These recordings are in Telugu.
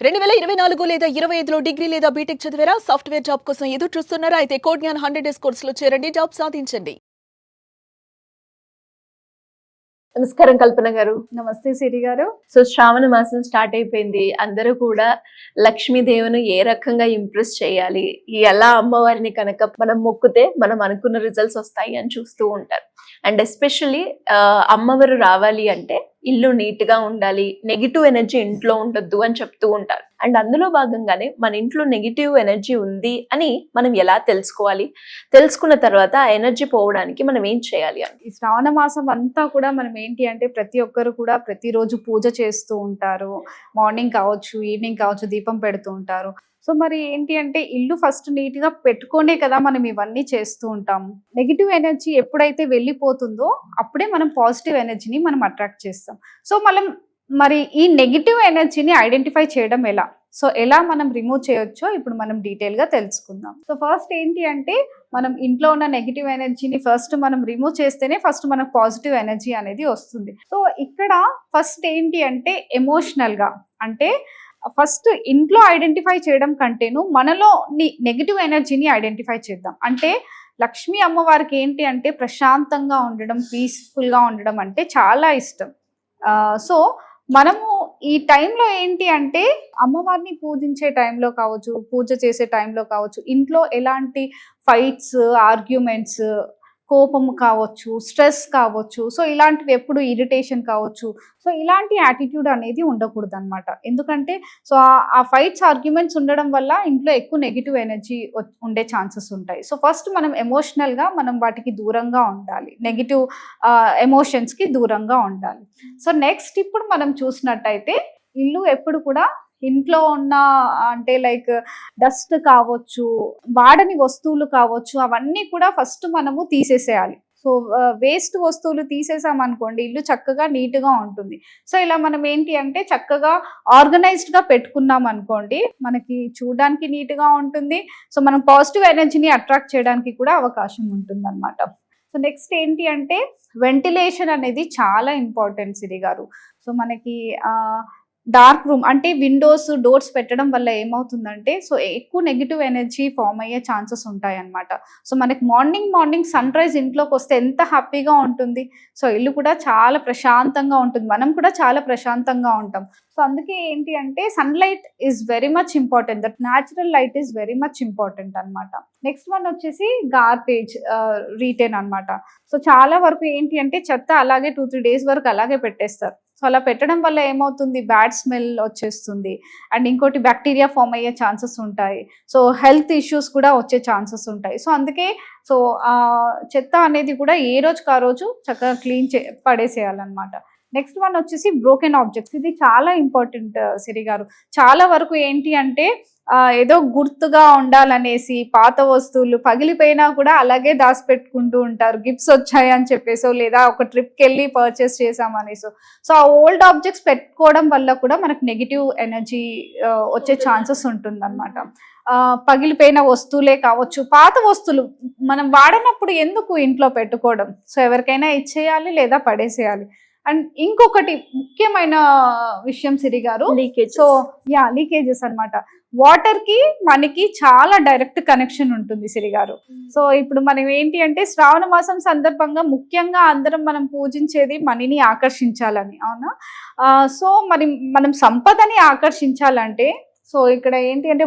2024 లేదా 25లో డిగ్రీ లేదా బీటెక్ చదివారా? సాఫ్ట్‌వేర్ జాబ్ కోసం ఎదురు చూస్తున్నారా? అయితే కోడ్‌జ్ఞాన్ 100 డేస్ కోర్సులో చేరండి. జాబ్ సాధించండి. నమస్కారం కల్పన గారు. నమస్తే సిరి గారు. సో శ్రావణ మాసం స్టార్ట్ అయిపోయింది. అందరూ కూడా లక్ష్మీదేవిని ఏ రకంగా ఇంప్రెస్ చేయాలి, ఎలా అమ్మవారిని కనుక మనం మొక్కితే మనం అనుకున్న రిజల్ట్స్ వస్తాయి అని చూస్తూ ఉంటారు. అండ్ ఎస్పెషల్లీ అమ్మవారు రావాలి అంటే ఇల్లు నీట్ గా ఉండాలి, నెగిటివ్ ఎనర్జీ ఇంట్లో ఉండొద్దు అని చెప్తూ ఉంటారు. అండ్ అందులో భాగంగానే మన ఇంట్లో నెగిటివ్ ఎనర్జీ ఉంది అని మనం ఎలా తెలుసుకోవాలి, తెలుసుకున్న తర్వాత ఆ ఎనర్జీ పోవడానికి మనం ఏం చేయాలి అని. ఈ శ్రావణ మాసం అంతా కూడా మనం ఏంటి అంటే ప్రతి ఒక్కరు కూడా ప్రతిరోజు పూజ చేస్తూ ఉంటారు. మార్నింగ్ కావచ్చు, ఈవినింగ్ కావచ్చు, దీపం పెడుతూ ఉంటారు. సో మరి ఏంటి అంటే ఇల్లు ఫస్ట్ నీట్ గా పెట్టుకోనే కదా మనం ఇవన్నీ చేస్తూ ఉంటాము. నెగిటివ్ ఎనర్జీ ఎప్పుడైతే వెళ్ళిపోతుందో అప్పుడే మనం పాజిటివ్ ఎనర్జీని మనం అట్రాక్ట్ చేస్తాం. సో మరి ఈ నెగిటివ్ ఎనర్జీని ఐడెంటిఫై చేయడం ఎలా, సో ఎలా మనం రిమూవ్ చేయొచ్చో ఇప్పుడు మనం డీటెయిల్ గా తెలుసుకుందాం. సో ఫస్ట్ ఏంటి అంటే మనం ఇంట్లో ఉన్న నెగిటివ్ ఎనర్జీని ఫస్ట్ మనం రిమూవ్ చేస్తేనే ఫస్ట్ మనకు పాజిటివ్ ఎనర్జీ అనేది వస్తుంది. సో ఇక్కడ ఫస్ట్ ఏంటి అంటే ఎమోషనల్ గా, అంటే ఫస్ట్ ఇంట్లో ఐడెంటిఫై చేయడం కంటేను మనలో నెగిటివ్ ఎనర్జీని ఐడెంటిఫై చేద్దాం. అంటే లక్ష్మీ అమ్మవారికి ఏంటి అంటే ప్రశాంతంగా ఉండడం, పీస్ఫుల్గా ఉండడం అంటే చాలా ఇష్టం. సో మనము ఈ టైంలో ఏంటి అంటే అమ్మవారిని పూజించే టైంలో కావచ్చు, పూజ చేసే టైంలో కావచ్చు, ఇంట్లో ఎలాంటి ఫైట్స్, ఆర్గ్యుమెంట్స్, కోపం కావచ్చు, స్ట్రెస్ కావచ్చు, సో ఇలాంటివి ఎప్పుడు ఇరిటేషన్ కావచ్చు, సో ఇలాంటి యాటిట్యూడ్ అనేది ఉండకూడదు అనమాట. ఎందుకంటే సో ఆ ఫైట్స్, ఆర్గ్యుమెంట్స్ ఉండడం వల్ల ఇంట్లో ఎక్కువ నెగిటివ్ ఎనర్జీ ఉండే ఛాన్సెస్ ఉంటాయి. సో ఫస్ట్ మనం ఎమోషనల్గా మనం వాటికి దూరంగా ఉండాలి, నెగిటివ్ ఎమోషన్స్కి దూరంగా ఉండాలి. సో నెక్స్ట్ ఇప్పుడు మనం చూసినట్టయితే ఇల్లు ఎప్పుడు కూడా ఇంట్లో ఉన్న అంటే లైక్ డస్ట్ కావచ్చు, వాడని వస్తువులు కావచ్చు, అవన్నీ కూడా ఫస్ట్ మనము తీసేసేయాలి. సో వేస్ట్ వస్తువులు తీసేసామనుకోండి ఇల్లు చక్కగా నీట్గా ఉంటుంది. సో ఇలా మనం ఏంటి అంటే చక్కగా ఆర్గనైజ్డ్గా పెట్టుకున్నాం అనుకోండి మనకి చూడడానికి నీట్గా ఉంటుంది. సో మనం పాజిటివ్ ఎనర్జీని అట్రాక్ట్ చేయడానికి కూడా అవకాశం ఉంటుంది అనమాట. సో నెక్స్ట్ ఏంటి అంటే వెంటిలేషన్ అనేది చాలా ఇంపార్టెంట్ సిరి గారు. సో మనకి డార్క్ రూమ్ అంటే విండోస్, డోర్స్ పెట్టడం వల్ల ఏమవుతుందంటే సో ఎక్కువ నెగిటివ్ ఎనర్జీ ఫామ్ అయ్యే ఛాన్సెస్ ఉంటాయి అన్నమాట. సో మనకి మార్నింగ్ సన్ రైజ్ ఇంట్లోకి వస్తే ఎంత హ్యాపీగా ఉంటుంది. సో ఇల్లు కూడా చాలా ప్రశాంతంగా ఉంటుంది, మనం కూడా చాలా ప్రశాంతంగా ఉంటాం. సో అందుకే ఏంటి అంటే sunlight is very much important, that natural light is very much important అనమాట. నెక్స్ట్ వన్ వచ్చేసి గార్బేజ్ రీటైన్ అనమాట. సో చాలా వరకు ఏంటి అంటే చెత్త అలాగే 2-3 days వరకు అలాగే పెట్టేస్తారు. సో అలా పెట్టడం వల్ల ఏమవుతుంది, బ్యాడ్ స్మెల్ వచ్చేస్తుంది. అండ్ ఇంకోటి బ్యాక్టీరియా ఫామ్ అయ్యే ఛాన్సెస్ ఉంటాయి. సో హెల్త్ ఇష్యూస్ కూడా వచ్చే ఛాన్సెస్ ఉంటాయి. సో అందుకే సో చెత్త అనేది కూడా ఏ రోజుకి ఆ రోజు చక్కగా క్లీన్ పడేసేయాలన్నమాట. నెక్స్ట్ వన్ వచ్చేసి బ్రోకెన్ ఆబ్జెక్ట్స్. ఇది చాలా ఇంపార్టెంట్ సిరి గారు. చాలా వరకు ఏంటి అంటే ఏదో గుర్తుగా ఉండాలనేసి పాత వస్తువులు పగిలిపోయినా కూడా అలాగే దాచిపెట్టుకుంటూ ఉంటారు, గిఫ్ట్స్ వచ్చాయి అని చెప్పేసో లేదా ఒక ట్రిప్కి వెళ్ళి పర్చేస్ చేసామనేసో. సో ఆ ఓల్డ్ ఆబ్జెక్ట్స్ పెట్టుకోవడం వల్ల కూడా మనకు నెగిటివ్ ఎనర్జీ వచ్చే ఛాన్సెస్ ఉంటుందన్నమాట. పగిలిపోయిన వస్తువులే కావచ్చు, పాత వస్తువులు మనం వాడనప్పుడు ఎందుకు ఇంట్లో పెట్టుకోవడం, సో ఎవరికైనా ఇచ్చేయాలి లేదా పడేసేయాలి. అండ్ ఇంకొకటి ముఖ్యమైన విషయం సిరి గారు, లీకేజ్. సో లీకేజెస్ అనమాట. వాటర్ కి మనకి చాలా డైరెక్ట్ కనెక్షన్ ఉంటుంది సిరి గారు. సో ఇప్పుడు మనం ఏంటి అంటే శ్రావణ మాసం సందర్భంగా ముఖ్యంగా అందరం మనం పూజించేది మనీని ఆకర్షించాలని, అవునా? సో మనం సంపదని ఆకర్షించాలంటే సో ఇక్కడ ఏంటి అంటే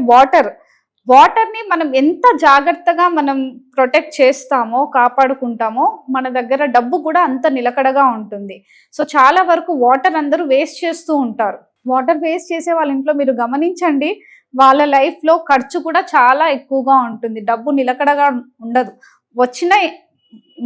వాటర్ని మనం ఎంత జాగ్రత్తగా మనం ప్రొటెక్ట్ చేస్తామో, కాపాడుకుంటామో మన దగ్గర డబ్బు కూడా అంత నిలకడగా ఉంటుంది. సో చాలా వరకు వాటర్ అందరూ వేస్ట్ చేస్తూ ఉంటారు. వాటర్ వేస్ట్ చేసే వాళ్ళ ఇంట్లో మీరు గమనించండి, వాళ్ళ లైఫ్లో ఖర్చు కూడా చాలా ఎక్కువగా ఉంటుంది, డబ్బు నిలకడగా ఉండదు. వచ్చిన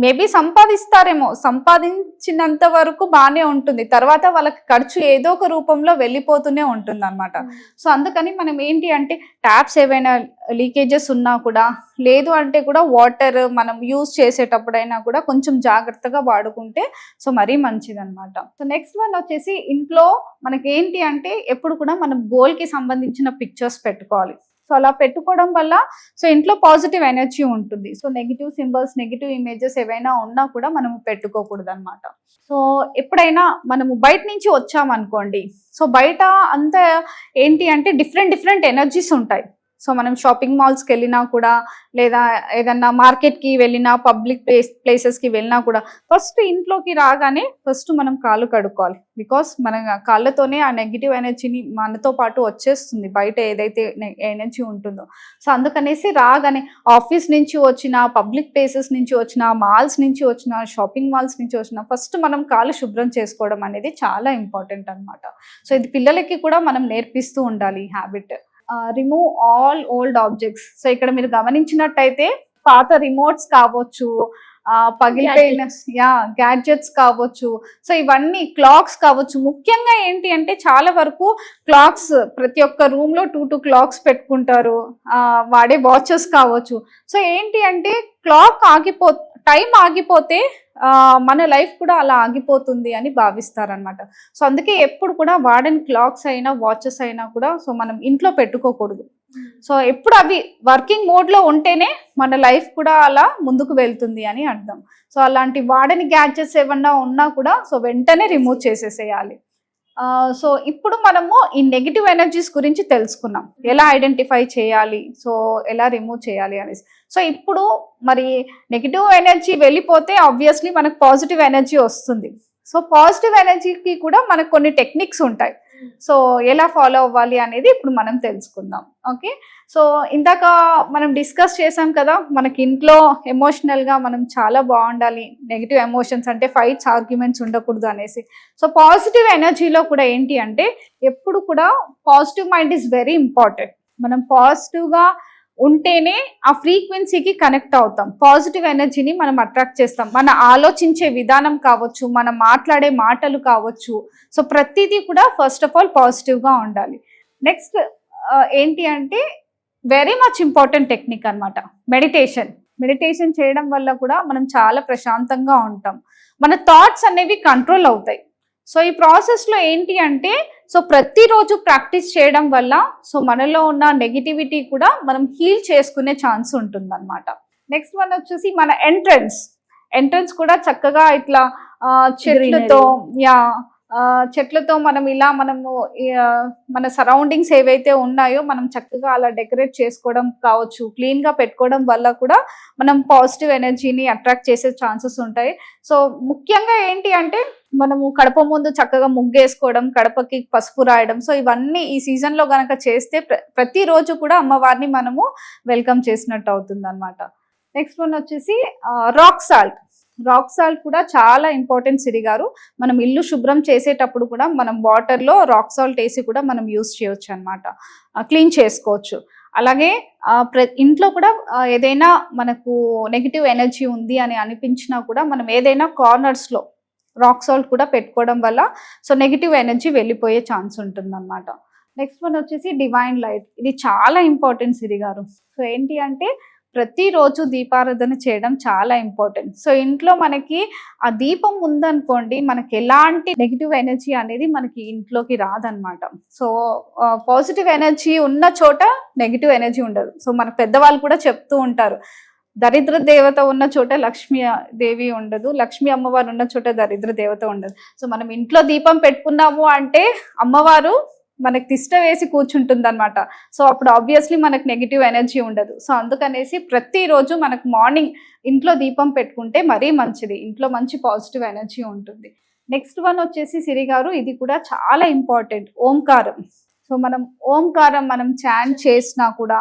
మేబీ సంపాదిస్తారేమో, సంపాదించినంత వరకు బాగానే ఉంటుంది, తర్వాత వాళ్ళకి ఖర్చు ఏదో ఒక రూపంలో వెళ్ళిపోతూనే ఉంటుంది అనమాట. సో అందుకని మనం ఏంటి అంటే ట్యాప్స్ ఏవైనా లీకేజెస్ ఉన్నా కూడా, లేదు అంటే కూడా వాటర్ మనం యూజ్ చేసేటప్పుడైనా కూడా కొంచెం జాగ్రత్తగా వాడుకుంటే సో మరీ మంచిది అనమాట. సో నెక్స్ట్ వన్ వచ్చేసి ఇంట్లో మనకి ఏంటి అంటే ఎప్పుడు కూడా మనం గోల్కి సంబంధించిన పిక్చర్స్ పెట్టుకోవాలి. సో అలా పెట్టుకోవడం వల్ల సో ఇంట్లో పాజిటివ్ ఎనర్జీ ఉంటుంది. So negative symbols, negative images ఏవైనా ఉన్నా కూడా మనము పెట్టుకోకూడదు అనమాట. సో ఎప్పుడైనా మనము బయట నుంచి వచ్చామనుకోండి, సో బయట అంతా ఏంటి అంటే డిఫరెంట్ ఎనర్జీస్ ఉంటాయి. సో మనం షాపింగ్ మాల్స్కి వెళ్ళినా కూడా, లేదా ఏదన్నా మార్కెట్కి వెళ్ళినా, పబ్లిక్ ప్లేసెస్కి వెళ్ళినా కూడా ఫస్ట్ ఇంట్లోకి రాగానే ఫస్ట్ మనం కాళ్ళు కడుక్కోవాలి. బికాస్ మన కాళ్ళతోనే ఆ నెగిటివ్ ఎనర్జీని మనతో పాటు వచ్చేస్తుంది, బయట ఏదైతే ఎనర్జీ ఉంటుందో. సో అందుకనేసి రాగానే ఆఫీస్ నుంచి వచ్చిన, పబ్లిక్ ప్లేసెస్ నుంచి వచ్చిన, మాల్స్ నుంచి వచ్చిన, షాపింగ్ మాల్స్ నుంచి వచ్చిన ఫస్ట్ మనం కాళ్ళు శుభ్రం చేసుకోవడం అనేది చాలా ఇంపార్టెంట్ అనమాట. సో ఇది పిల్లలకి కూడా మనం నేర్పిస్తూ ఉండాలి ఈ habit. Remove all old objects. So ఇక్కడ మీరు గమనించినట్టయితే పాత రిమోట్స్ కావచ్చు, పగిలిపోయిన గ్యాడ్జెట్స్ కావచ్చు, సో ఇవన్నీ క్లాక్స్ కావచ్చు. ముఖ్యంగా ఏంటి అంటే చాలా వరకు క్లాక్స్ ప్రతి ఒక్క రూమ్ లో 2 క్లాక్స్ పెట్టుకుంటారు, వాడే వాచెస్ కావచ్చు. సో ఏంటి అంటే టైం ఆగిపోతే మన లైఫ్ కూడా అలా ఆగిపోతుంది అని భావిస్తారనమాట. సో అందుకే ఎప్పుడు కూడా వాడని క్లాక్స్ అయినా, వాచెస్ అయినా కూడా సో మనం ఇంట్లో పెట్టుకోకూడదు. సో ఎప్పుడు అవి వర్కింగ్ మోడ్ లో ఉంటేనే మన లైఫ్ కూడా అలా ముందుకు వెళ్తుంది అని అర్థం. సో అలాంటి వాడని గ్యాడ్జెట్స్ ఏమన్నా ఉన్నా కూడా సో వెంటనే రిమూవ్ చేసేసేయాలి. సో ఇప్పుడు మనము ఈ నెగిటివ్ ఎనర్జీస్ గురించి తెలుసుకున్నాం, ఎలా ఐడెంటిఫై చేయాలి, సో ఎలా రిమూవ్ చేయాలి అనేసి. సో ఇప్పుడు మరి నెగిటివ్ ఎనర్జీ వెళ్ళిపోతే ఆబ్వియస్లీ మనకు పాజిటివ్ ఎనర్జీ వస్తుంది. సో పాజిటివ్ ఎనర్జీకి కూడా మనకు కొన్ని టెక్నిక్స్ ఉంటాయి. సో ఎలా ఫాలో అవ్వాలి అనేది ఇప్పుడు మనం తెలుసుకుందాం. ఓకే, సో ఇందాక మనం డిస్కస్ చేసాం కదా, మనకి ఇంట్లో ఎమోషనల్గా మనం చాలా బాగుండాలి, నెగిటివ్ ఎమోషన్స్ అంటే ఫైట్స్, ఆర్గ్యుమెంట్స్ ఉండకూడదు అనేసి. సో పాజిటివ్ ఎనర్జీలో కూడా ఏంటి అంటే ఎప్పుడు కూడా positive mind is very important. మనం పాజిటివ్గా ఉంటేనే ఆ ఫ్రీక్వెన్సీకి కనెక్ట్ అవుతాం, పాజిటివ్ ఎనర్జీని మనం అట్రాక్ట్ చేస్తాం. మన ఆలోచించే విధానం కావచ్చు, మనం మాట్లాడే మాటలు కావచ్చు, సో ప్రతిదీ కూడా ఫస్ట్ ఆఫ్ ఆల్ పాజిటివ్గా ఉండాలి. నెక్స్ట్ ఏంటి అంటే వెరీ మచ్ ఇంపార్టెంట్ టెక్నిక్ అనమాట మెడిటేషన్ చేయడం వల్ల కూడా మనం చాలా ప్రశాంతంగా ఉంటాం, మన థాట్స్ అనేవి కంట్రోల్ అవుతాయి. సో ఈ ప్రాసెస్లో ఏంటి అంటే సో ప్రతిరోజు ప్రాక్టీస్ చేయడం వల్ల సో మనలో ఉన్న నెగిటివిటీ కూడా మనం హీల్ చేసుకునే ఛాన్స్ ఉంటుంది అనమాట. నెక్స్ట్ వన్ వచ్చేసి మన ఎంట్రన్స్ కూడా చక్కగా ఇట్లా చెట్లతో మనము మన సరౌండింగ్స్ ఏవైతే ఉన్నాయో మనం చక్కగా అలా డెకరేట్ చేసుకోవడం కావచ్చు, క్లీన్ గా పెట్టుకోవడం వల్ల కూడా మనం పాజిటివ్ ఎనర్జీని అట్రాక్ట్ చేసే ఛాన్సెస్ ఉంటాయి. సో ముఖ్యంగా ఏంటి అంటే మనము కడప ముందు చక్కగా ముగ్గేసుకోవడం, కడపకి పసుపు రాయడం, సో ఇవన్నీ ఈ సీజన్ లో గనక చేస్తే ప్రతిరోజు కూడా అమ్మవారిని మనము వెల్కమ్ చేసినట్టు అవుతుంది అనమాట. నెక్స్ట్ వన్ వచ్చేసి రాక్ సాల్ట్ కూడా చాలా ఇంపార్టెంట్ సిరి గారు. మనం ఇల్లు శుభ్రం చేసేటప్పుడు కూడా మనం వాటర్లో రాక్ సాల్ట్ వేసి కూడా మనం యూస్ చేయొచ్చు అనమాట, క్లీన్ చేసుకోవచ్చు. అలాగే ఇంట్లో కూడా ఏదైనా మనకు నెగిటివ్ ఎనర్జీ ఉంది అని అనిపించినా కూడా మనం ఏదైనా కార్నర్స్లో రాక్ సాల్ట్ కూడా పెట్టుకోవడం వల్ల సో నెగిటివ్ ఎనర్జీ వెళ్ళిపోయే ఛాన్స్ ఉంటుంది అనమాట. నెక్స్ట్ వన్ వచ్చేసి డివైన్ లైట్. ఇది చాలా ఇంపార్టెంట్ సిరి గారు. సో ఏంటి అంటే ప్రతిరోజు దీపారాధన చేయడం చాలా ఇంపార్టెంట్. సో ఇంట్లో మనకి ఆ దీపం ఉందనుకోండి, మనకి ఎలాంటి నెగిటివ్ ఎనర్జీ అనేది మనకి ఇంట్లోకి రాదనమాట. సో పాజిటివ్ ఎనర్జీ ఉన్న చోట నెగిటివ్ ఎనర్జీ ఉండదు. సో మన పెద్దవాళ్ళు కూడా చెప్తూ ఉంటారు, దరిద్ర దేవత ఉన్న చోట లక్ష్మీ దేవి ఉండదు, లక్ష్మీ అమ్మవారు ఉన్న చోట దరిద్ర దేవత ఉండదు. సో మనం ఇంట్లో దీపం పెట్టుకున్నాము అంటే అమ్మవారు మనకి తిష్ట వేసి కూర్చుంటుంది అనమాట. సో అప్పుడు ఆబ్వియస్లీ మనకు నెగిటివ్ ఎనర్జీ ఉండదు. సో అందుకనేసి ప్రతిరోజు మనకు మార్నింగ్ ఇంట్లో దీపం పెట్టుకుంటే మరీ మంచిది, ఇంట్లో మంచి పాజిటివ్ ఎనర్జీ ఉంటుంది. నెక్స్ట్ వన్ వచ్చేసి సిరి గారు, ఇది కూడా చాలా ఇంపార్టెంట్, ఓంకారం. సో ఓంకారం మనం చాంట్ చేసినా కూడా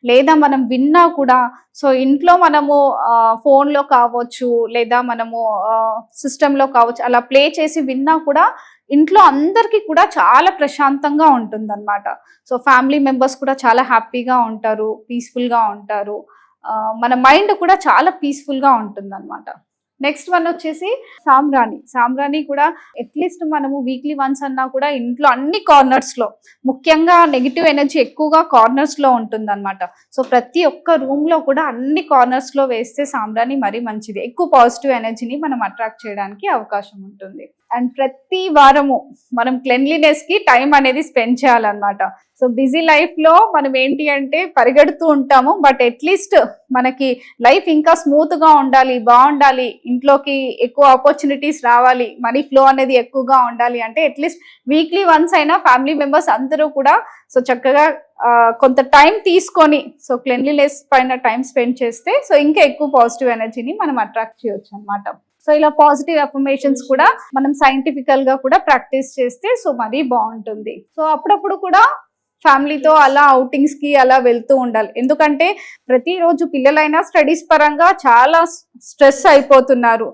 లేదా మనం విన్నా కూడా, సో ఇంట్లో మనము ఫోన్లో కావచ్చు లేదా మనము సిస్టంలో కావచ్చు అలా ప్లే చేసి విన్నా కూడా ఇంట్లో అందరికీ కూడా చాలా ప్రశాంతంగా ఉంటుంది అనమాట. సో ఫ్యామిలీ మెంబర్స్ కూడా చాలా హ్యాపీగా ఉంటారు, పీస్ఫుల్గా ఉంటారు, మన మైండ్ కూడా చాలా పీస్ఫుల్గా ఉంటుంది అనమాట. నెక్స్ట్ వన్ వచ్చేసి సాంబ్రాణి కూడా అట్లీస్ట్ మనము వీక్లీ వన్స్ అన్నా కూడా ఇంట్లో అన్ని కార్నర్స్లో, ముఖ్యంగా నెగిటివ్ ఎనర్జీ ఎక్కువగా కార్నర్స్లో ఉంటుంది అనమాట. సో ప్రతి ఒక్క రూమ్లో కూడా అన్ని కార్నర్స్లో వేస్తే సాంబ్రాణి మరీ మంచిది, ఎక్కువ పాజిటివ్ ఎనర్జీని మనం అట్రాక్ట్ చేయడానికి అవకాశం ఉంటుంది. అండ్ ప్రతి వారము మనం క్లెన్లీనెస్ కి టైం అనేది స్పెండ్ చేయాలన్నమాట. సో బిజీ లైఫ్ లో మనం ఏంటి అంటే పరిగెడుతూ ఉంటాము, బట్ అట్లీస్ట్ మనకి లైఫ్ ఇంకా స్మూత్ గా ఉండాలి, బాగుండాలి, ఇంట్లోకి ఎక్కువ ఆపర్చునిటీస్ రావాలి, మనీ ఫ్లో అనేది ఎక్కువగా ఉండాలి అంటే అట్లీస్ట్ వీక్లీ వన్స్ అయినా ఫ్యామిలీ మెంబర్స్ అందరూ కూడా సో చక్కగా కొంత టైం తీసుకొని సో క్లెన్లీనెస్ పైన టైం స్పెండ్ చేస్తే సో ఇంకా ఎక్కువ పాజిటివ్ ఎనర్జీని మనం అట్రాక్ట్ చేయొచ్చు అన్నమాట. సో ఇలా పాజిటివ్ అఫర్మేషన్స్ కూడా మనం సైంటిఫికల్ గా కూడా ప్రాక్టీస్ చేస్తే సో మరీ బాగుంటుంది. సో అప్పుడప్పుడు కూడా ఫ్యామిలీతో అలా అవుటింగ్స్ కి అలా వెళ్తూ ఉండాలి. ఎందుకంటే ప్రతిరోజు పిల్లలైనా స్టడీస్ పరంగా చాలా స్ట్రెస్ అయిపోతున్నారు.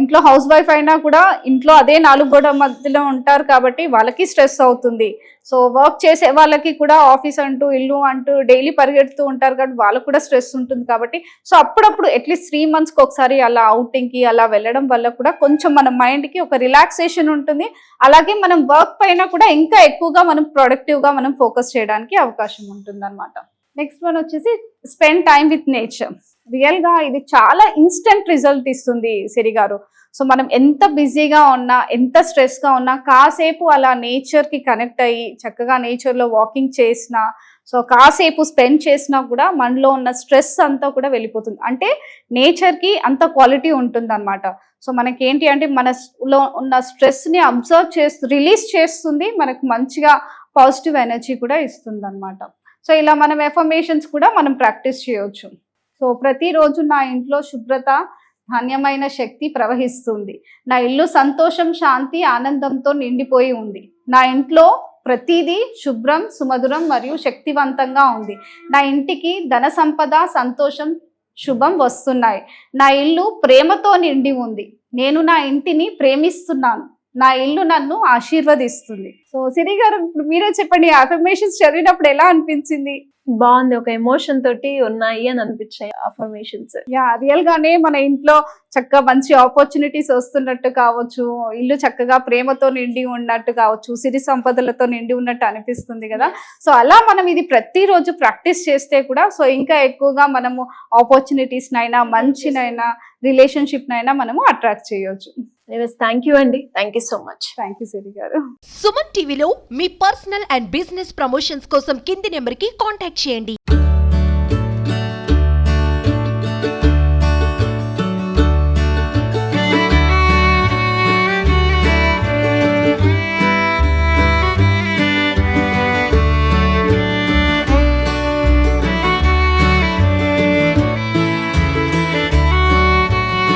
ఇంట్లో హౌస్ వైఫ్ అయినా కూడా ఇంట్లో అదే 4 గోడల మధ్యలో ఉంటారు కాబట్టి వాళ్ళకి స్ట్రెస్ అవుతుంది. సో వర్క్ చేసే వాళ్ళకి కూడా ఆఫీస్ అంటూ ఇల్లు అంటూ డైలీ పరిగెడుతూ ఉంటారు కాబట్టి వాళ్ళకు కూడా స్ట్రెస్ ఉంటుంది. కాబట్టి సో అప్పుడప్పుడు అట్లీస్ట్ 3 monthsకి ఒకసారి అలా అవుటింగ్ కి అలా వెళ్ళడం వల్ల కూడా కొంచెం మన మైండ్ కి ఒక రిలాక్సేషన్ ఉంటుంది. అలాగే మనం వర్క్ పైన కూడా ఇంకా ఎక్కువగా మనం ప్రొడక్టివ్ గా మనం ఫోకస్ చేయడానికి అవకాశం ఉంటుంది అన్నమాట. నెక్స్ట్ వన్ వచ్చేసి spend time with nature. Real గా ఇది చాలా ఇన్స్టెంట్ రిజల్ట్ ఇస్తుంది సిరి గారు. సో మనం ఎంత బిజీగా ఉన్నా, ఎంత స్ట్రెస్ గా ఉన్నా కాసేపు అలా నేచర్ కి కనెక్ట్ అయ్యి చక్కగా నేచర్ లో వాకింగ్ చేసినా, సో కాసేపు స్పెండ్ చేసినా కూడా మనలో ఉన్న స్ట్రెస్ అంతా కూడా వెళ్ళిపోతుంది. అంటే నేచర్ కి అంత క్వాలిటీ ఉంటుంది అనమాట. సో మనకి ఏంటి అంటే మనలో ఉన్న స్ట్రెస్ ని అబ్జర్వ్ చేస్తూ రిలీజ్ చేస్తుంది, మనకు మంచిగా పాజిటివ్ ఎనర్జీ కూడా ఇస్తుంది అనమాట. సో ఇలా మనం ఎఫర్మేషన్స్ కూడా మనం ప్రాక్టీస్ చేయవచ్చు. సో ప్రతిరోజు నా ఇంట్లో శుభ్రత, ధాన్యమైన శక్తి ప్రవహిస్తుంది. నా ఇల్లు సంతోషం, శాంతి, ఆనందంతో నిండిపోయి ఉంది. నా ఇంట్లో ప్రతిదీ శుభ్రం, సుమధురం మరియు శక్తివంతంగా ఉంది. నా ఇంటికి ధన సంపద, సంతోషం, శుభం వస్తున్నాయి. నా ఇల్లు ప్రేమతో నిండి ఉంది. నేను నా ఇంటిని ప్రేమిస్తున్నాను. నా ఇల్లు నన్ను ఆశీర్వదిస్తుంది. సో సిరి గారు ఇప్పుడు మీరే చెప్పండి, అఫర్మేషన్స్ చదివినప్పుడు ఎలా అనిపించింది? బాగుంది, ఒక ఎమోషన్ తోటి ఉన్నాయి అని అనిపించాయి అఫర్మేషన్స్. యా, రియల్ గానే మన ఇంట్లో చక్కగా మంచి ఆపర్చునిటీస్ వస్తున్నట్టు కావచ్చు, ఇల్లు చక్కగా ప్రేమతో నిండి ఉన్నట్టు కావచ్చు, సిరి సంపదలతో నిండి ఉన్నట్టు అనిపిస్తుంది కదా. సో అలా మనం ఇది ప్రతిరోజు ప్రాక్టీస్ చేస్తే కూడా సో ఇంకా ఎక్కువగా మనము ఆపర్చునిటీస్ నైనా, మంచినైనా, రిలేషన్షిప్ నైనా మనము అట్రాక్ట్ చేయొచ్చు. థ్యాంక్ యూ అండి, thank you so much. Thank you Siri గారు. సుమన్ టీవీలో మీ పర్సనల్ అండ్ బిజినెస్ ప్రమోషన్స్ కోసం కింది నెంబర్కి కాంటాక్ట్ చేయండి.